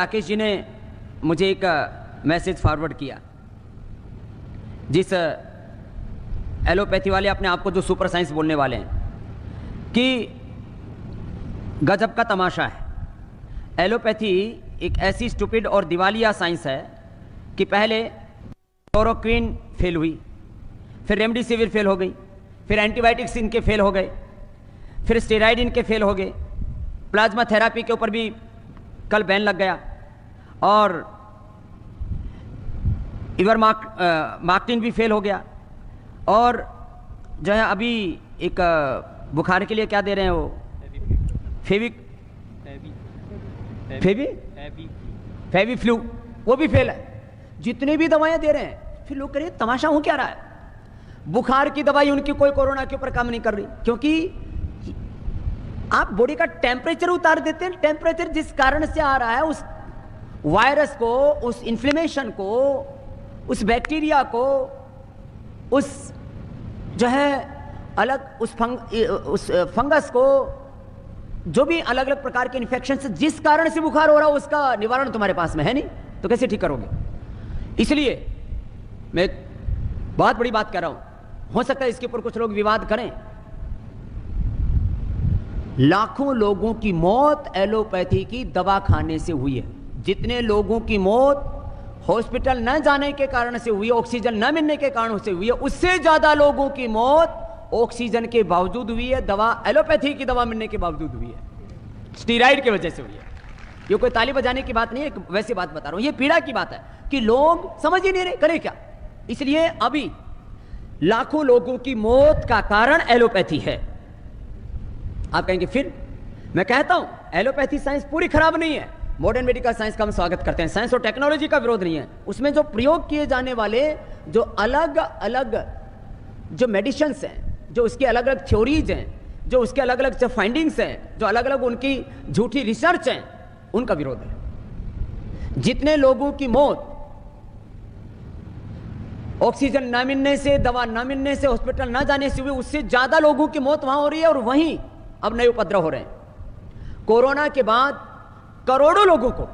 राकेश जी ने मुझे एक मैसेज फॉरवर्ड किया, जिस एलोपैथी वाले अपने आप को जो सुपर साइंस बोलने वाले हैं, कि गजब का तमाशा है। एलोपैथी एक ऐसी स्टूपिड और दिवालिया साइंस है कि पहले क्लोरोक्विन फेल हुई, फिर रेमडेसिविर फेल हो गई, फिर एंटीबायोटिक्स इनके फेल हो गए, फिर स्टेरॉइड इनके फेल हो गए, प्लाज्मा थेरापी के ऊपर भी कल बैन लग गया, और इवरमाक्टिन भी फेल हो गया, और जो है अभी एक बुखार के लिए क्या दे रहे हैं वो फेवी फ्लू, वो भी फेल है। जितने भी दवाएं दे रहे हैं, फिर लोग कह रहे हैं तमाशा हो क्या रहा है। बुखार की दवाई उनकी कोई कोरोना के ऊपर काम नहीं कर रही, क्योंकि आप बॉडी का टेम्परेचर उतार देते हैं। टेम्परेचर जिस कारण से आ रहा है, उस वायरस को, उस इन्फ्लेमेशन को, उस बैक्टीरिया को, उस जो है अलग उस फंगस को, जो भी अलग अलग प्रकार के इन्फेक्शन से जिस कारण से बुखार हो रहा है, उसका निवारण तुम्हारे पास में है नहीं, तो कैसे ठीक करोगे। इसलिए मैं बहुत बड़ी बात कह रहा हूं, हो सकता है इसके ऊपर कुछ लोग विवाद करें। लाखों लोगों की मौत एलोपैथी की दवा खाने से हुई है। जितने लोगों की मौत हॉस्पिटल न जाने के कारण से हुई है, ऑक्सीजन न मिलने के कारण से हुई है, उससे ज्यादा लोगों की मौत ऑक्सीजन के बावजूद हुई है, दवा एलोपैथी की दवा मिलने के बावजूद हुई है, स्टीरॉइड की वजह से हुई है। ये कोई ताली बजाने की बात नहीं है, वैसी बात बता रहा हूं। ये पीड़ा की बात है कि लोग समझ ही नहीं रहे करें क्या। इसलिए अभी लाखों लोगों की मौत का कारण एलोपैथी है। आप कहेंगे फिर, मैं कहता हूं एलोपैथी साइंस पूरी खराब नहीं है। मॉडर्न मेडिकल साइंस का हम स्वागत करते हैं, साइंस और टेक्नोलॉजी का विरोध नहीं है। उसमें जो प्रयोग किए जाने वाले जो अलग अलग जो मेडिसिन्स हैं, जो उसकी अलग अलग थ्योरीज हैं, जो उसके अलग अलग जो फाइंडिंग्स हैं, जो अलग अलग उनकी झूठी रिसर्च हैं, उनका विरोध है। जितने लोगों की मौत ऑक्सीजन न मिलने से, दवा न मिलने से, हॉस्पिटल न जाने से हुई, उससे ज्यादा लोगों की मौत वहां हो रही है। और वहीं अब नए उपद्रव हो रहे हैं। कोरोना के बाद करोड़ों लोगों को,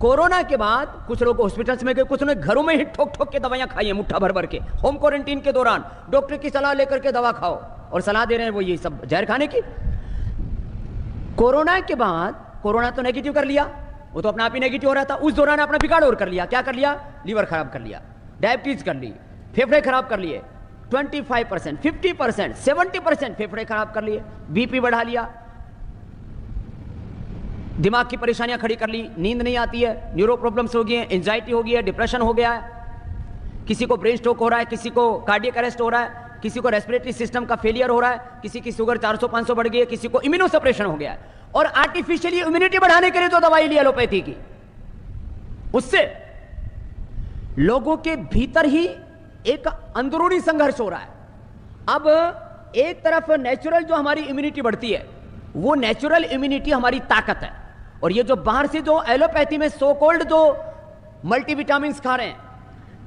कोरोना के बाद कुछ लोग हॉस्पिटल्स में गए, कुछ ने घरों में ही ठोक ठोक के दवाइयां खाई हैं, मुट्ठा भर भर के। होम क्वारंटीन के दौरान डॉक्टर की सलाह लेकर के दवा खाओ, और सलाह दे रहे हैं वो ये सब जहर खाने की। कोरोना के बाद कोरोना तो नेगेटिव कर लिया, वो तो अपना आप ही नेगेटिव हो रहा था। उस दौरान अपना बिगाड़ और कर लिया। क्या कर लिया? लीवर खराब कर लिया, डायबिटीज कर ली, फेफड़े खराब कर लिए, 25%, 50%, 70% फेफड़े खराब कर लिए, बीपी बढ़ा लिया, दिमाग की परेशानियां खड़ी कर ली, नींद नहीं आती है, न्यूरो प्रॉब्लम्स हो गई है, एंजाइटी हो गई है, डिप्रेशन हो गया है, किसी को ब्रेन स्ट्रोक हो रहा है, किसी को कार्डियक अरेस्ट हो रहा है, किसी को रेस्पिरेटरी सिस्टम का फेलियर हो रहा है, किसी की शुगर 400-500 बढ़ गई है, किसी को इम्यूनोसप्रेशन हो गया है। और आर्टिफिशियली इम्यूनिटी बढ़ाने के लिए तो दवाई ली एलोपैथी की। उससे लोगों के भीतर ही एक अंदरूनी संघर्ष हो रहा है। अब एक तरफ नेचुरल जो हमारी इम्यूनिटी बढ़ती है, वो नेचुरल इम्यूनिटी हमारी ताकत है। और ये जो बाहर से जो एलोपैथी में सो कॉल्ड जो मल्टीविटामिन खा रहे हैं,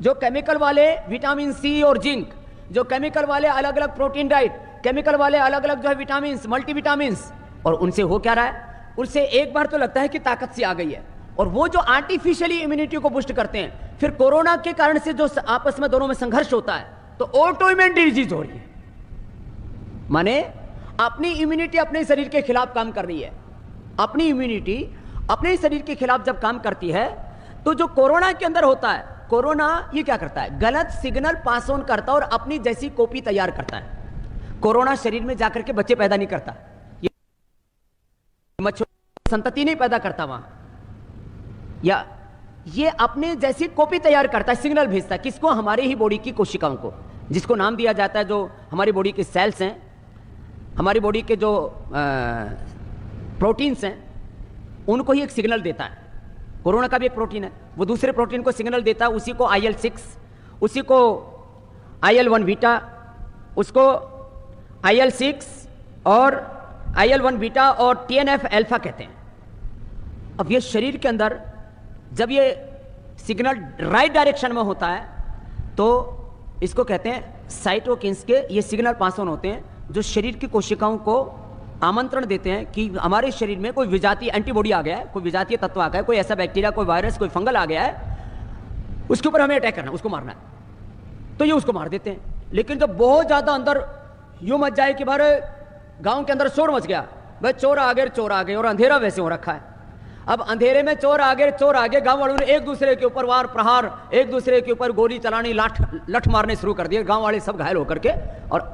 जो केमिकल वाले विटामिन सी और जिंक, जो केमिकल वाले अलग अलग प्रोटीन डाइट, केमिकल वाले अलग अलग जो है विटामिन, मल्टीविटामिन, और उनसे हो क्या रहा है? उससे एक बार तो लगता है कि ताकत सी आ गई है, और वो जो आर्टिफिशियली इम्यूनिटी को बूस्ट करते हैं, फिर कोरोना के कारण से जो आपस में दोनों में संघर्ष होता है, तो ऑटोइम्यून डिजीज हो रही है। माने अपनी इम्यूनिटी अपने शरीर के खिलाफ काम कर रही है। अपनी इम्यूनिटी अपने शरीर के खिलाफ जब काम करती है, तो जो कोरोना के अंदर होता है, कोरोना ये क्या करता है? गलत सिग्नल पास ऑन करता है और अपनी जैसी कॉपी तैयार करता है। कोरोना शरीर में जाकर के बच्चे पैदा नहीं करता, ये मच्छर संतति नहीं पैदा करता वहां, या ये अपने जैसी कॉपी तैयार करता है, सिग्नल भेजता है। किसको? हमारे ही बॉडी की कोशिकाओं को, जिसको नाम दिया जाता है, जो हमारी बॉडी के सेल्स हैं, हमारी बॉडी के जो प्रोटीन्स हैं, उनको ही एक सिग्नल देता है। कोरोना का भी एक प्रोटीन है, वो दूसरे प्रोटीन को सिग्नल देता है। उसी को IL-6, उसी को IL-1 बीटा, उसको IL-6 और IL-1 बीटा और TNF अल्फा कहते हैं। अब ये शरीर के अंदर जब ये सिग्नल राइट डायरेक्शन में होता है, तो इसको कहते हैं साइटोकिन्स के ये सिग्नल पास ऑन होते हैं, जो शरीर की कोशिकाओं को आमंत्रण देते हैं कि हमारे शरीर में कोई विजातीय एंटीबॉडी आ गया है, कोई विजातीय तत्व आ गया है, कोई ऐसा बैक्टीरिया, कोई वायरस, कोई फंगल आ गया है, उसके ऊपर हमें अटैक करना, उसको मारना है, तो ये उसको मार देते हैं। लेकिन जब बहुत ज्यादा अंदर यूं मच जाए कि बारे गांव के अंदर शोर मच गया, भाई चोर आ गए, और अंधेरा वैसे हो रखा है। अब अंधेरे में चोर आ गए, गांव वालों ने एक दूसरे के ऊपर वार प्रहार, एक दूसरे के ऊपर गोली चलानी, लठ मारने शुरू कर दिए। गांव वाले सब घायल होकर के, और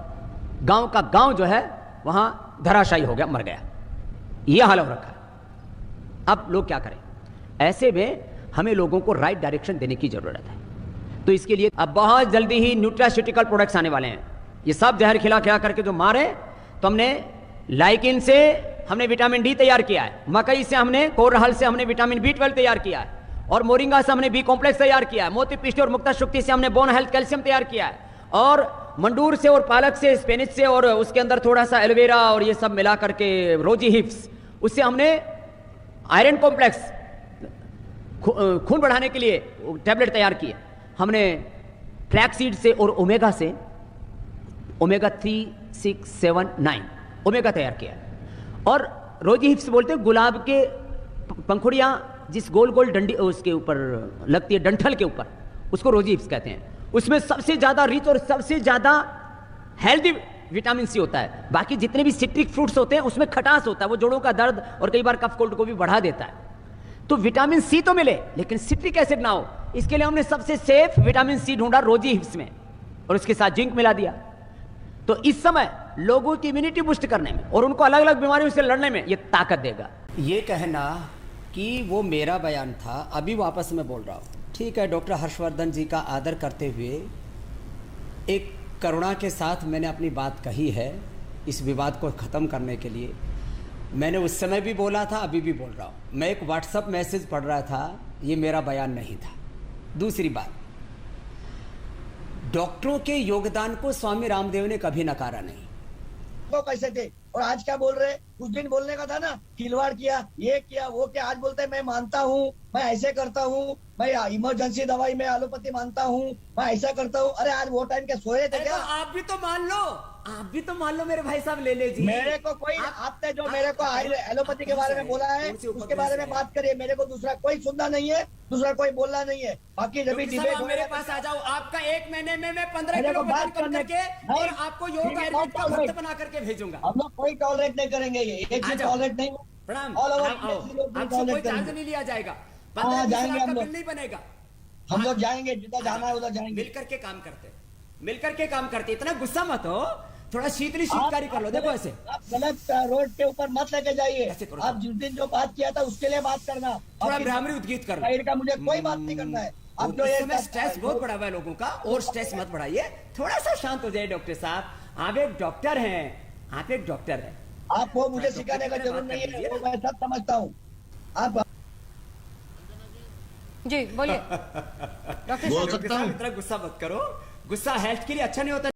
गांव का गांव जो है वहां धराशायी हो गया, मर गया। यह हाल हो रखा है। अब लोग क्या करें? ऐसे में हमें लोगों को राइट डायरेक्शन देने की जरूरत है। तो इसके लिए अब बहुत जल्दी ही न्यूट्रास्यूटिकल प्रोडक्ट्स आने वाले हैं। ये सब जहर खिला करके जो मारे, तो हमने लाइकिन से हमने विटामिन डी तैयार किया है, मकई से हमने, कोरहल से हमने विटामिन B12 तैयार किया है, और मोरिंगा से हमने बी कॉम्प्लेक्स तैयार किया है, मोती पिष्टी और मुक्ता शुक्ति से हमने बोन हेल्थ कैल्शियम तैयार किया है, और मंडूर से और पालक से, स्पेनिश से, और उसके अंदर थोड़ा सा एलोवेरा और ये सब मिला करके रोजी हिप्स, उससे हमने आयरन कॉम्प्लेक्स, खून बढ़ाने के लिए टैबलेट तैयार किए। हमने फ्लैक्स सीड से और ओमेगा से, ओमेगा 3, 6, 7, 9 ओमेगा तैयार किया। और रोजी हिप्स बोलते हैं गुलाब के पंखुड़ियां जिस गोल गोल डंडी उसके ऊपर लगती है, डंठल के ऊपर, उसको रोजी हिप्स कहते हैं। उसमें सबसे ज्यादा रिच और सबसे ज्यादा हेल्दी विटामिन सी होता है। बाकी जितने भी सिट्रिक फ्रूट्स होते हैं उसमें खटास होता है, वो जोड़ों का दर्द और कई बार कफ कोल्ड को भी बढ़ा देता है। तो विटामिन सी तो मिले लेकिन सिट्रिक एसिड ना हो, इसके लिए हमने सबसे सेफ विटामिन सी ढूंढा रोजी हिप्स में, और उसके साथ जिंक मिला दिया। तो इस समय लोगों की इम्यूनिटी बूस्ट करने में और उनको अलग अलग बीमारियों से लड़ने में ये ताकत देगा। ये कहना कि वो मेरा बयान था, अभी वापस मैं बोल रहा हूँ। ठीक है, डॉक्टर हर्षवर्धन जी का आदर करते हुए एक करुणा के साथ मैंने अपनी बात कही है इस विवाद को ख़त्म करने के लिए। मैंने उस समय भी बोला था, अभी भी बोल रहा हूँ। मैं एक व्हाट्सअप मैसेज पढ़ रहा था, ये मेरा बयान नहीं था। दूसरी बात, डॉक्टरों के योगदान को स्वामी रामदेव ने कभी नकारा नहीं। वो कैसे थे और आज क्या बोल रहे? उस दिन बोलने का था ना, खिलवाड़ किया, ये किया, वो क्या। आज बोलते हैं मैं मानता हूँ, मैं ऐसे करता हूँ, मैं इमरजेंसी दवाई में एलोपैथी मानता हूँ, मैं ऐसा करता हूँ। अरे आज वो टाइम के सोए थे क्या? आप भी तो मान लो, आप भी तो मान लो मेरे भाई साहब, ले ले जी। मेरे को कोई आपने जो मेरे को एलोपैथी के बारे में बोला है उसके बारे में बात करिए। मेरे को दूसरा कोई सुनना नहीं है, दूसरा कोई बोलना नहीं है। बाकी जब डिबेट मेरे पास आ जाओ, आपका 1 महीने में मैं 15 किलो बात कम करके और आपको योग आयुर्वेद का भक्त बना करके भेजूंगा। हम लोग कोई टॉलरेट नहीं करेंगे, ये एक चीज टॉलरेट नहीं। प्रणाम, ऑल ओवर आपसे कोई चार्ज नहीं लिया जाएगा, जाएंगे हम लोग, नहीं बनेगा। हम लोग जाएंगे, जितना जाना है उधर जाएंगे। मिलकर के काम करते, मिलकर के काम करते। इतना गुस्सा मत हो, थोड़ा शीतली शीतकारी कर लो। देखो ऐसे आप गलत रोड के ऊपर मत लेके जाइए। आप जिस दिन जो बात किया था उसके लिए बात करना, थोड़ा ब्राह्मणी उद्गीत कर लो। का मुझे कोई बात नहीं करना है। अब जो ये स्ट्रेस बहुत बढ़ा हुआ है लोगों का, और स्ट्रेस मत बढ़ाइए, थोड़ा सा शांत हो जाइए। डॉक्टर साहब, आप एक डॉक्टर हैं, आप एक डॉक्टर हैं। आपको मुझे सिखाने का जरूरत नहीं है, वो मैं सब समझता हूँ। आप जी बोलिए डॉक्टर साहब, इतना गुस्सा मत करो। गुस्सा हेल्थ के लिए अच्छा नहीं होता।